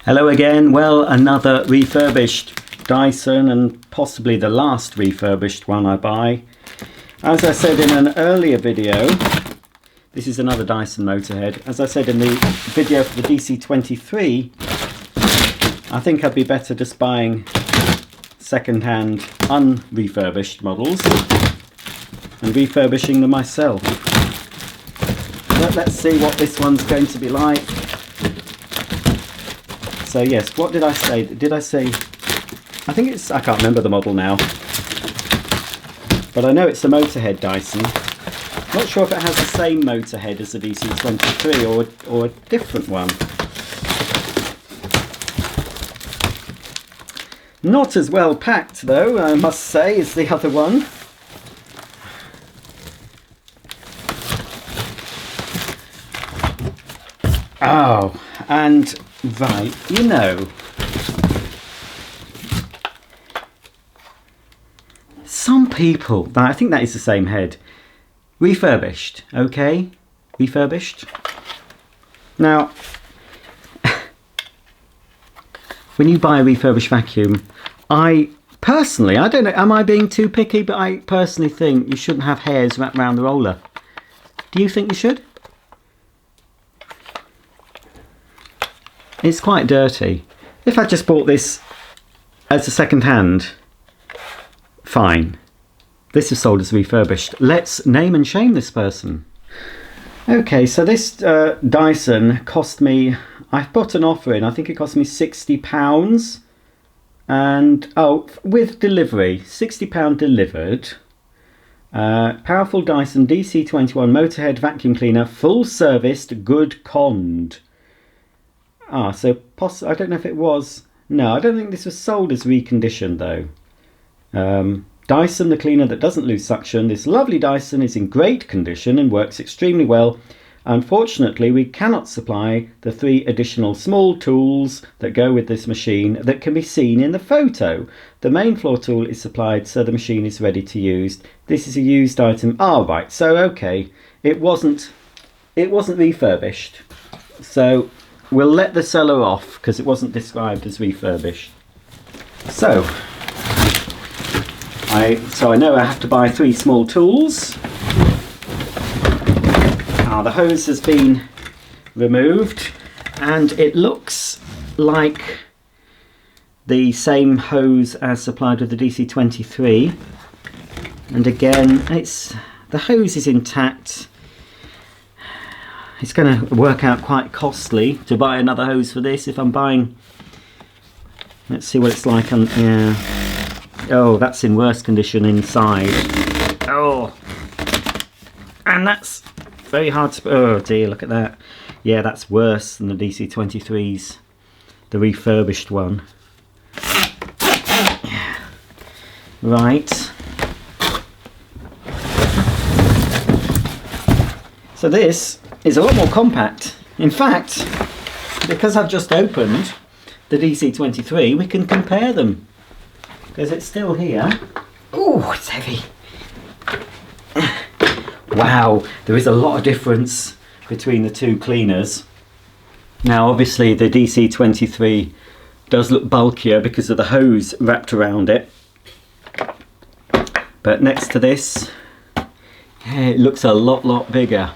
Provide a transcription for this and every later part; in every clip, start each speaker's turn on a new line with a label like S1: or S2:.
S1: Hello again. Well, another refurbished Dyson, and possibly the last refurbished one I buy. As I said in an earlier video, this is another Dyson Motorhead. As I said in the video for the DC23, I think I'd be better just buying second-hand unrefurbished models and refurbishing them myself. But let's see what this one's going to be like. So yes, what did I say? Did I say, I think it's, I can't remember the model now, but I know it's a Motorhead Dyson. Not sure if it has the same Motorhead as the DC23 or a different one. Not as well packed though, I must say, as the other one. Oh, and right, you know, some people, I think that is the same head, refurbished, okay, refurbished. Now, when you buy a refurbished vacuum, I personally, I don't know, am I being too picky, but I personally think you shouldn't have hairs wrapped around the roller. Do you think you should? It's quite dirty. If I just bought this as a second hand, fine. This is sold as refurbished. Let's name and shame this person. Okay, so this Dyson cost me, I put an offer in, I think it cost me £60. And, oh, with delivery, £60 delivered. Powerful Dyson DC21 Motorhead vacuum cleaner, full serviced, good conned. Ah, so I don't know if it was... No, I don't think this was sold as reconditioned though. Dyson, the cleaner that doesn't lose suction. This lovely Dyson is in great condition and works extremely well. Unfortunately, we cannot supply the 3 additional small tools that go with this machine that can be seen in the photo. The main floor tool is supplied, so the machine is ready to use. This is a used item. Ah, right, so okay. It wasn't refurbished. So we'll let the seller off because it wasn't described as refurbished. So I know I have to buy 3 small tools. The hose has been removed and it looks like the same hose as supplied with the DC23, and again the hose is intact. It's going to work out quite costly to buy another hose for this if I'm buying. Let's see what it's like on, yeah. Oh, that's in worse condition inside. Oh, and that's very hard to, oh dear, look at that. Yeah, that's worse than the DC23's, the refurbished one. Right. So this is a lot more compact. In fact, because I've just opened the DC23, we can compare them. Because it's still here. Oh, it's heavy. Wow, there is a lot of difference between the 2 cleaners. Now obviously the DC23 does look bulkier because of the hose wrapped around it. But next to this, yeah, it looks a lot bigger.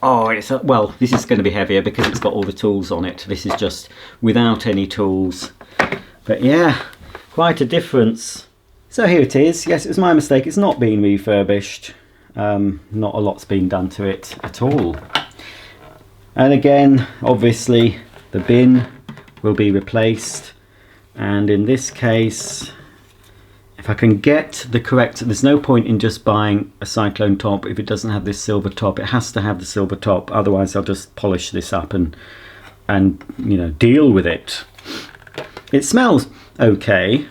S1: Oh, well, this is going to be heavier because it's got all the tools on it. This is just without any tools. But yeah, quite a difference. So here it is. Yes, it was my mistake. It's not been refurbished. Not a lot's been done to it at all. And again, obviously, the bin will be replaced. And in this case, if I can get the correct, there's no point in just buying a cyclone top if it doesn't have this silver top. It has to have the silver top, otherwise I'll just polish this up and you know, deal with it. It smells okay.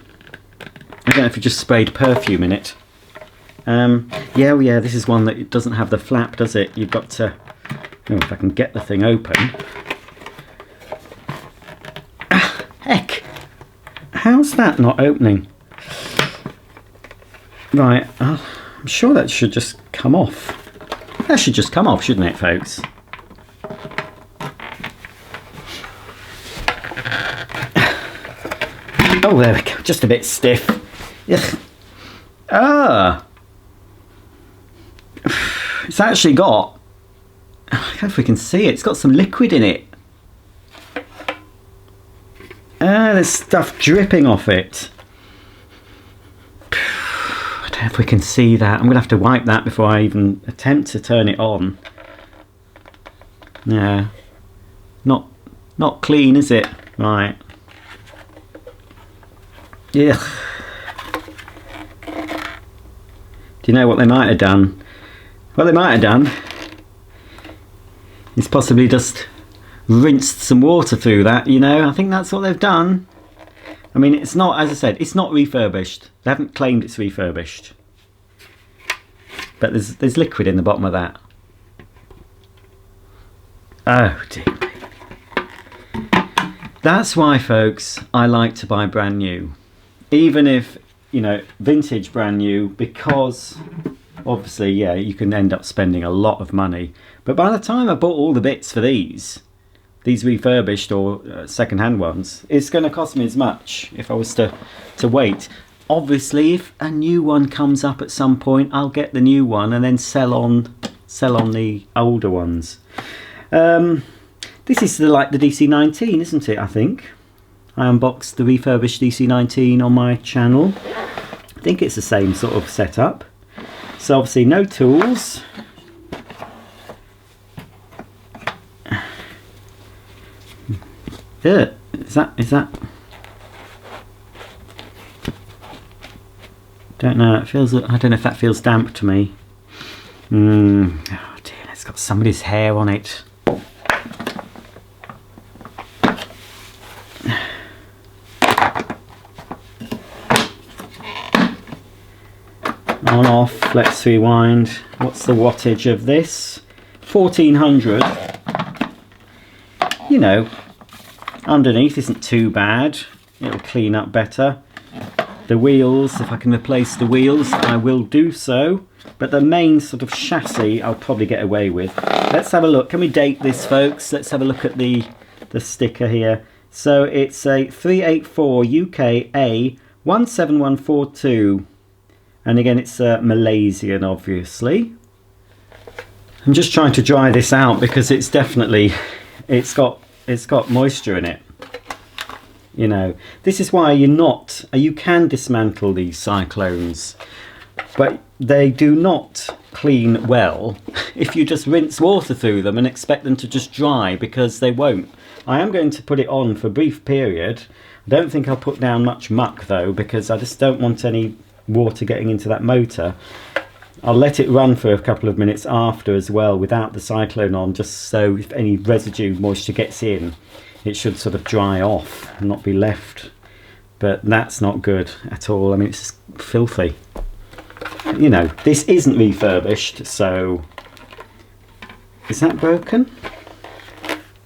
S1: I don't know if you just sprayed perfume in it. Yeah, this is one that it doesn't have the flap, does it? You've got to Oh, if I can get the thing open. Ah, heck! How's that not opening? Right, I'm sure that should just come off. That should just come off, shouldn't it, folks? Oh, there we go. Just a bit stiff. Ugh. Ah! It's actually got... I don't know if we can see it. It's got some liquid in it. Ah, there's stuff dripping off it. I don't know if we can see that. I'm going to have to wipe that before I even attempt to turn it on. Yeah. Not clean, is it? Right. Yeah. Do you know what they might have done? What they might have done is possibly just rinsed some water through that, you know. I think that's what they've done. I mean, it's not, as I said, it's not refurbished. They haven't claimed it's refurbished. But there's liquid in the bottom of that. Oh dear. That's why, folks, I like to buy brand new. Even if, you know, vintage brand new, because obviously, yeah, you can end up spending a lot of money. But by the time I bought all the bits for these refurbished or second-hand ones, it's going to cost me as much if I was to wait. Obviously, if a new one comes up at some point, I'll get the new one and then sell on the older ones. This is like the DC19, isn't it? I think I unboxed the refurbished DC19 on my channel. I think it's the same sort of setup. So obviously no tools. Yeah, is that? Don't know. It feels. I don't know if that feels damp to me. Oh dear, it's got somebody's hair on it. On off. Let's rewind. What's the wattage of this? 1400. You know, underneath isn't too bad. It'll clean up better. The wheels, if I can replace the wheels, I will do so. But the main sort of chassis, I'll probably get away with. Let's have a look. Can we date this, folks? Let's have a look at the sticker here. So it's a 384 UK A 17142. And again, it's Malaysian, obviously. I'm just trying to dry this out because it's definitely, it's got moisture in it. You know, this is why you can dismantle these cyclones, but they do not clean well if you just rinse water through them and expect them to just dry, because they won't. I am going to put it on for a brief period. I don't think I'll put down much muck though, because I just don't want any water getting into that motor. I'll let it run for a couple of minutes after as well without the cyclone on, just so if any residue moisture gets in, it should sort of dry off and not be left. But that's not good at all. I mean, it's filthy. You know, this isn't refurbished, so... Is that broken?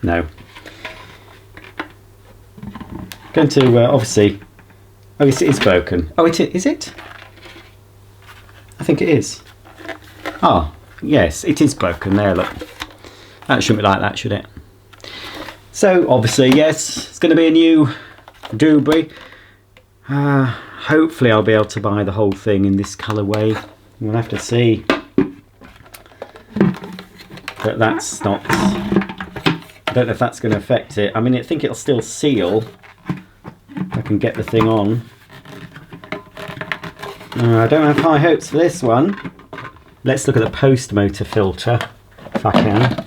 S1: No. Going to, obviously... Oh, yes, it is broken. Oh, is it? I think it is. Oh, yes, it is broken. There, look. That shouldn't be like that, should it? So, obviously, yes, it's going to be a new Dewberry. Hopefully I'll be able to buy the whole thing in this colourway. We'll have to see. But that's not... I don't know if that's going to affect it. I mean, I think it'll still seal. If I can get the thing on. I don't have high hopes for this one. Let's look at the post motor filter, if I can.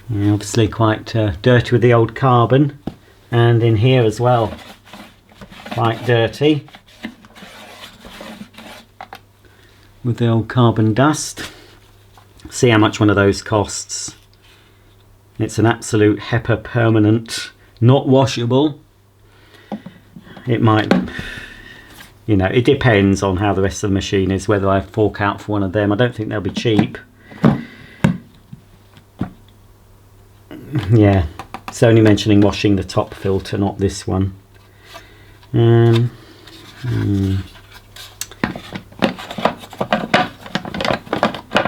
S1: Yeah, obviously quite dirty with the old carbon, and in here as well, quite dirty with the old carbon dust. See how much one of those costs. It's an absolute HEPA permanent, not washable. It might, you know, it depends on how the rest of the machine is, whether I fork out for one of them. I don't think they'll be cheap. Yeah, it's only mentioning washing the top filter, not this one.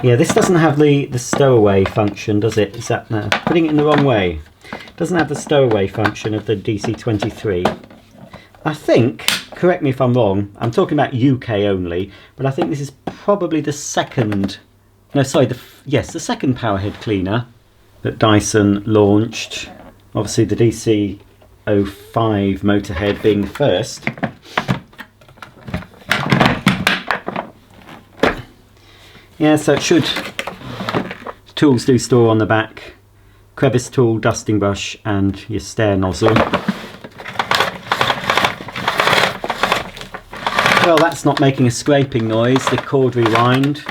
S1: Yeah, this doesn't have the stowaway function, does it? Is that no, putting it in the wrong way? It doesn't have the stowaway function of the DC23. I think, correct me if I'm wrong, I'm talking about UK only, but I think this is probably the second, no sorry, yes, the second powerhead cleaner that Dyson launched. Obviously the DC05 Motorhead being the first. Yeah, so it should, tools do store on the back, crevice tool, dusting brush and your stair nozzle. Well, that's not making a scraping noise, the cord rewind.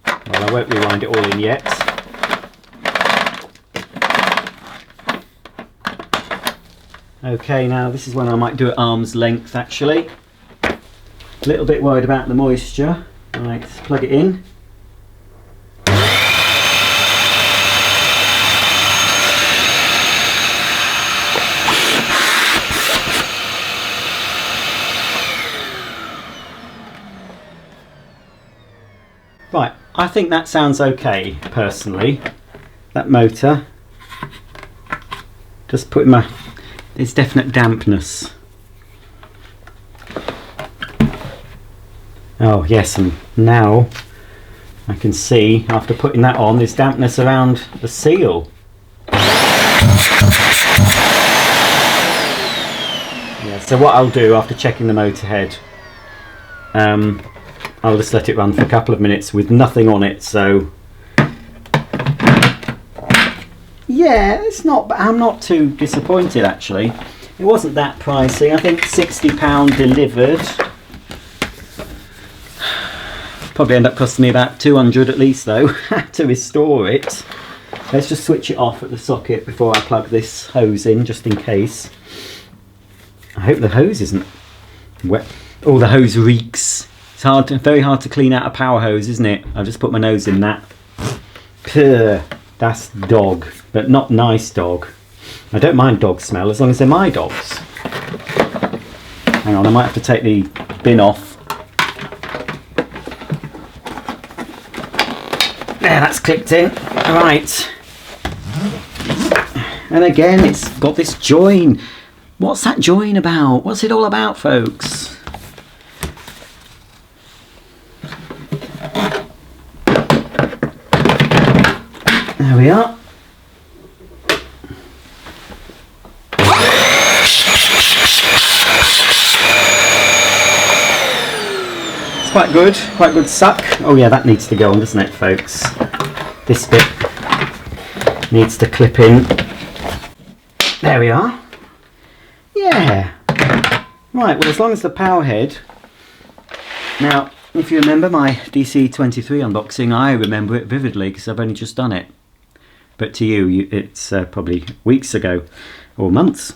S1: Well, I won't rewind it all in yet. Okay, now this is when I might do it arm's length actually. A little bit worried about the moisture. Right, plug it in. Right, I think that sounds okay personally. That motor. Just putting my, there's definite dampness. Oh yes, and now I can see after putting that on there's dampness around the seal. Yeah, so what I'll do after checking the motor head, I'll just let it run for a couple of minutes with nothing on it, so yeah, it's not, I'm not too disappointed actually. It wasn't that pricey, I think £60 delivered. Probably end up costing me about 200 at least though to restore it. Let's just switch it off at the socket before I plug this hose in, just in case. I hope the hose isn't wet. Oh, the hose reeks. It's hard, very hard to clean out a power hose, isn't it? I've just put my nose in that. Purr, that's dog, but not nice dog. I don't mind dog smell as long as they're my dogs. Hang on, I might have to take the bin off. There, that's clicked in. Right. And again, it's got this join. What's that join about? What's it all about, folks? There we are. It's quite good suck. Oh yeah, that needs to go on, doesn't it, folks? This bit needs to clip in. There we are. Yeah. Right, well, as long as the power head. Now, if you remember my DC23 unboxing, I remember it vividly because I've only just done it. But to you, it's probably weeks ago or months.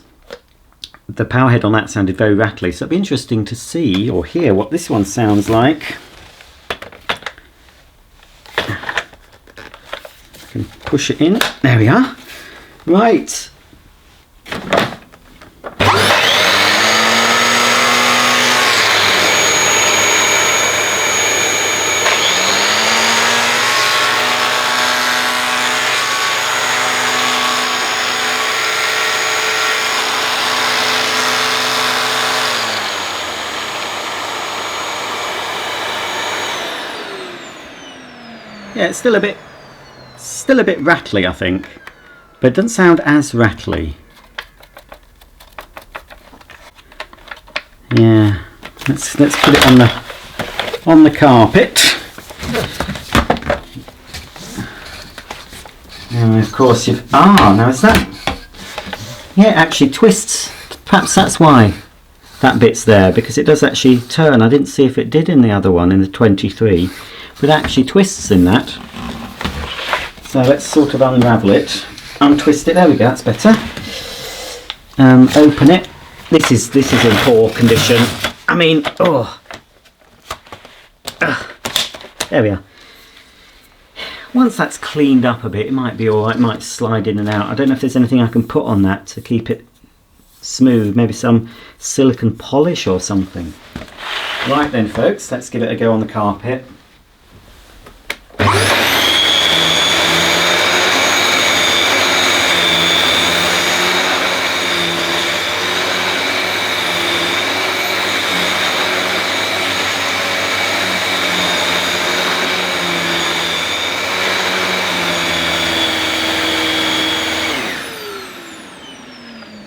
S1: The power head on that sounded very rattly, so it'd be interesting to see or hear what this one sounds like. I can push it in. There we are. Right. Yeah, it's still a bit rattly, I think, but it doesn't sound as rattly. Yeah, let's put it on the carpet. And of course now is that? Yeah, it actually twists. Perhaps that's why that bit's there, because it does actually turn. I didn't see if it did in the other one, in the 23. But it actually twists in that. So let's sort of unravel it, untwist it. There we go, that's better. Open it. This is in poor condition. I mean, oh. There we are. Once that's cleaned up a bit, it might be alright, it might slide in and out. I don't know if there's anything I can put on that to keep it smooth, maybe some silicone polish or something. Right then folks, let's give it a go on the carpet.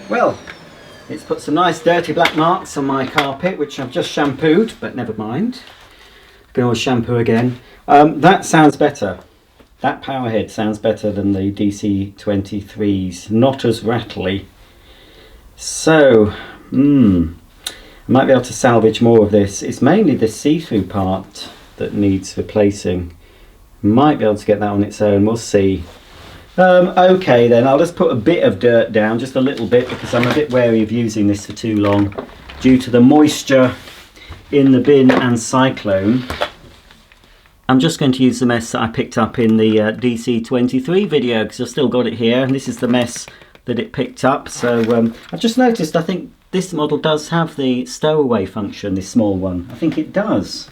S1: Well, it's put some nice dirty black marks on my carpet, which I've just shampooed, but never mind. I can always shampoo again. That sounds better. That power head sounds better than the DC23's. Not as rattly. So, I might be able to salvage more of this. It's mainly the see-through part that needs replacing. Might be able to get that on its own. We'll see. Okay then, I'll just put a bit of dirt down, just a little bit, because I'm a bit wary of using this for too long due to the moisture in the bin and cyclone. I'm just going to use the mess that I picked up in the DC23 video, because I've still got it here, and this is the mess that it picked up. So I've just noticed, I think this model does have the stowaway function, this small one. I think it does.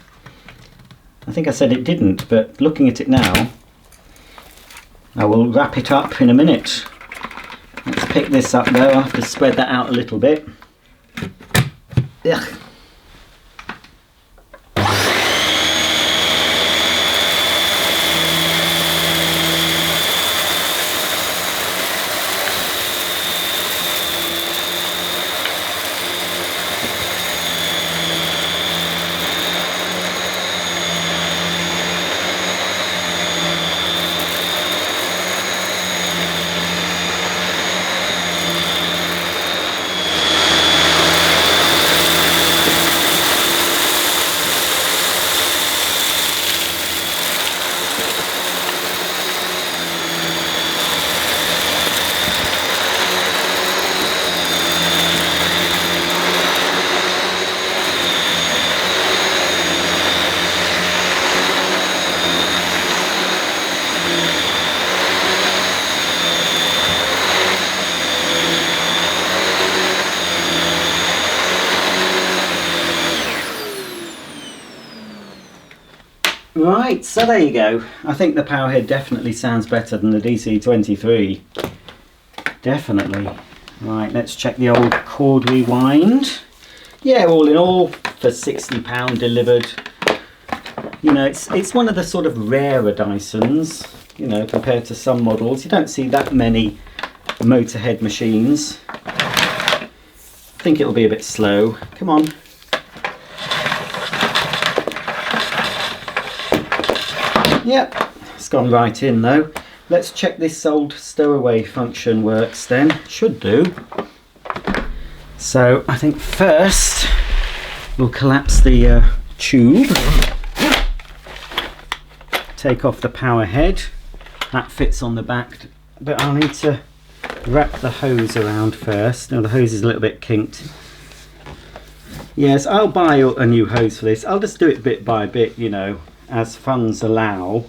S1: I think I said it didn't, but looking at it now, I will wrap it up in a minute. Let's pick this up though. I have to spread that out a little bit. Ugh. Right, so there you go. I think the powerhead definitely sounds better than the DC23. Definitely. Right, let's check the old cord rewind. Yeah, all in all, for £60 delivered. You know, it's one of the sort of rarer Dysons, you know, compared to some models. You don't see that many Motorhead machines. I think it'll be a bit slow. Come on. Yep, it's gone right in though. Let's check this old stowaway function works then. Should do. So I think first we'll collapse the tube. Take off the power head. That fits on the back, but I'll need to wrap the hose around first. Now the hose is a little bit kinked. Yes, I'll buy a new hose for this. I'll just do it bit by bit, you know, as funds allow,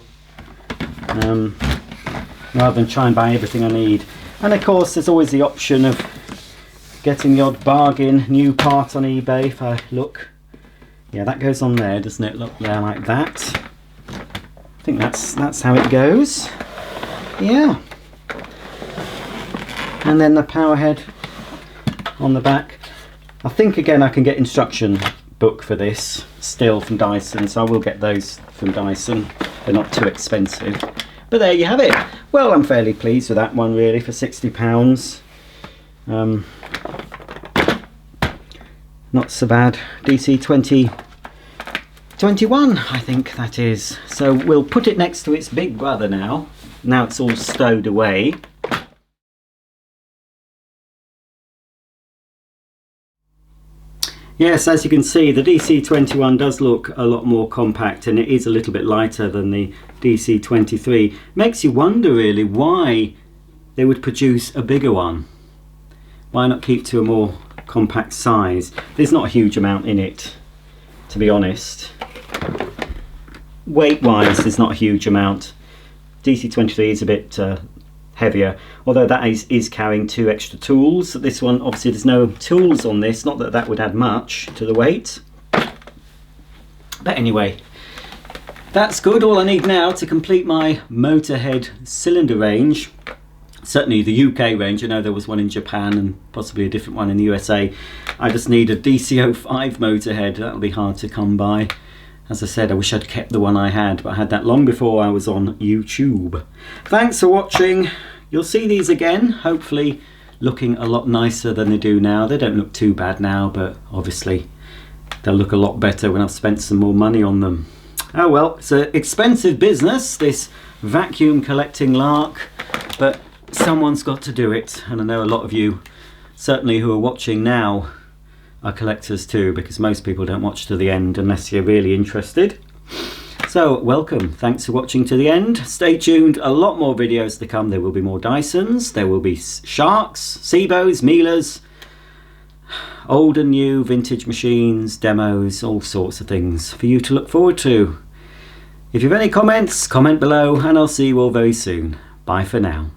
S1: rather than try and buy everything I need. And of course there's always the option of getting the odd bargain new part on eBay. If I look, yeah, that goes on there, doesn't it? Look there, like that. I think that's how it goes. Yeah. And then the power head on the back. I think again I can get instruction book for this still from Dyson, so I will get those from Dyson. They're not too expensive. But there you have it. Well, I'm fairly pleased with that one really for £60. Not so bad. DC21 I think that is. So we'll put it next to its big brother now. Now it's all stowed away. Yes, as you can see, the DC21 does look a lot more compact, and it is a little bit lighter than the DC23. Makes you wonder really why they would produce a bigger one. Why not keep to a more compact size. There's not a huge amount in it, to be honest. Weight wise, there's not a huge amount. DC23 is a bit heavier, although that is carrying 2 extra tools. This one, obviously there's no tools on this, not that that would add much to the weight. But anyway, that's good. All I need now to complete my Motorhead cylinder range, certainly the UK range, I know there was one in Japan and possibly a different one in the USA. I just need a DC05 Motorhead. That'll be hard to come by. As I said, I wish I'd kept the one I had, but I had that long before I was on YouTube. Thanks for watching. You'll see these again, hopefully looking a lot nicer than they do now. They don't look too bad now, but obviously they'll look a lot better when I've spent some more money on them. Oh well, it's an expensive business, this vacuum collecting lark, but someone's got to do it. And I know a lot of you, certainly who are watching now, are collectors too, because most people don't watch to the end unless you're really interested. So welcome, thanks for watching to the end. Stay tuned, a lot more videos to come. There will be more Dysons, there will be Sharks, Sebos, Miele's, old and new, vintage machines, demos, all sorts of things for you to look forward to. If you have any comments, comment below, and I'll see you all very soon. Bye for now.